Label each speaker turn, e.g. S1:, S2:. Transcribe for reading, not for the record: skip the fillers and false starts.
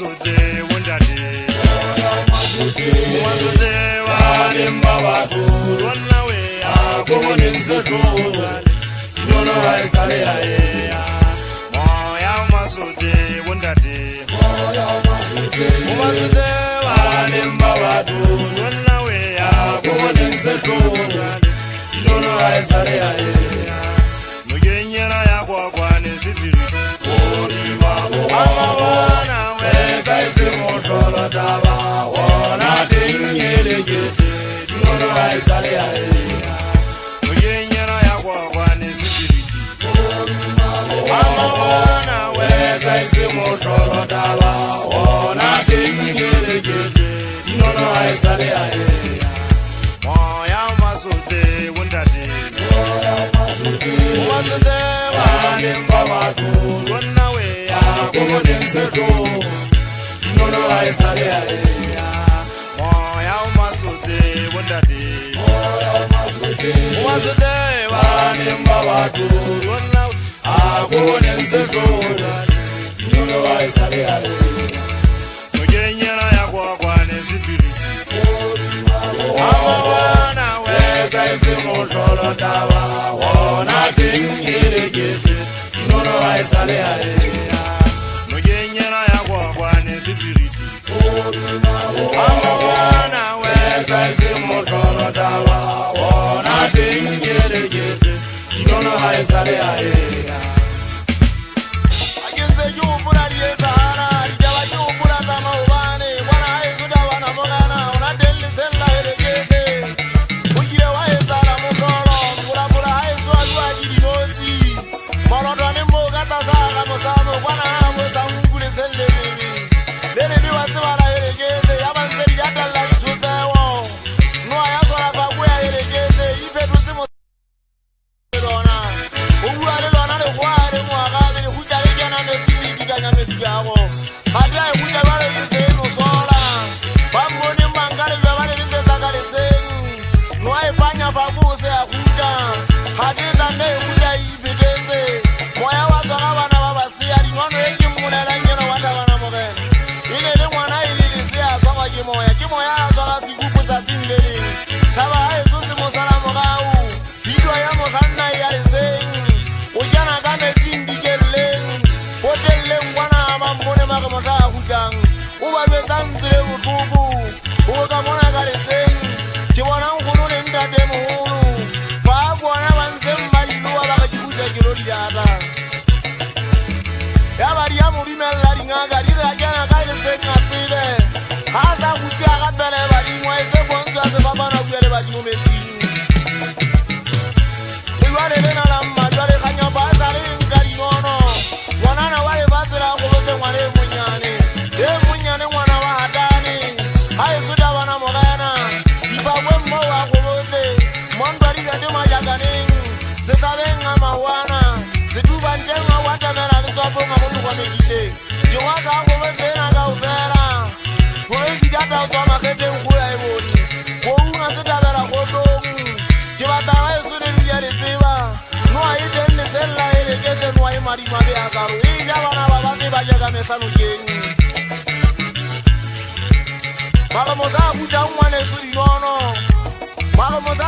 S1: Umazode wundade Umazode walimba watu Wanawe akumoninze tuwale Inono waisale ya ea Moya umazode wundade Umazode walimba watu Wanawe akumoninze tuwale Inono waisale ya ea Mugenyera ya kwa kwa nezibiri Amawana weza izimosholo daba Wana dingele gete Dinono waisale ya ea Mugenyera ya kwa nezibiriti Amawana weza izimosholo daba Wana dingele gete Dinono waisale ya ea Moya umazode wundade Umazode walimba watu Wanawe akumoninze tuwale Inono waisale ya ea Moya umazode wundade Umazode walimba watu Wanawe akumoninze tuwale Inono waisale ya ea Mugenyera ya kwa nezibiriti Amawana weza izimosholo daba Wona dingile gete Inono waisale ya ea Mugenyera ya kwa nezibiriti Amawana weza izimosholo daba Wona dingile gete Inono waisale ya ea Agenze yumbura liyezahara Lijaba yumbura zama ubane Wana haizuda wana mogana Una deli zela helegete Ujire waizala mukolo Mbura haizu aluwa jiri noti Moroto ni mboga tazaka Musamo wana hamweza mungule zele nini Lele ni waziwala helegete Yabanzeli yadala isutewo Nua yaswala pakuya helegete Ipe tuzimo Lona Uwa lelona le kware Mwakabili kujalike na mezibidi Kanya mesikiawo Hadia ekuja wale yisenu sola Pamboni mbangale wale lindeza kale senyu Nwai panya pabuse ya kuja Hadita ne kuja ibideze Moya wasaka wana wabasiya Rinwano engi mkunela njeno wanda wana mokene Ilele mwana ililisia Soko kimoya asaka sikupu za tindeli Saba hae susi musala mokau Hidwa ya mokana ya senyu Ujana kame tindikele Hotele mwana amambone makamata kujang Uwabe zamzile utubu Uwaka mwana kale senyu Kiwana mkunune mdade muhulu Faabu wana wanzemba jiluwa baka jikuja kirodi jata Yabari ya murime lari ngaga Lira jana kale senyu apile Hasa kutia katbele badi Mweze kwanza se baba na kuyele badi mumezini Iwale lena lamba Dwale kanya basari ngari nono Wanana wale basira kulote wale munyane Munyane wana wa hatani Haye suda wana mogana Ipawe mmo wa kulote Mwandwari ya dima jaganing Setabenga mawana Situba njenga watamela Nisoponga mundu kwa mekite Kiwaka kulote na kaupera Kulezi data usama kete mkuya eboni Kuhunga sitabela kotongu Kibatawa esude nujeri ziba Nua ite nisela elekete nua imari mabe akaru Ija wana babati bajega mesanu jenyu Makamoza kuja umwane suri nono Makamoza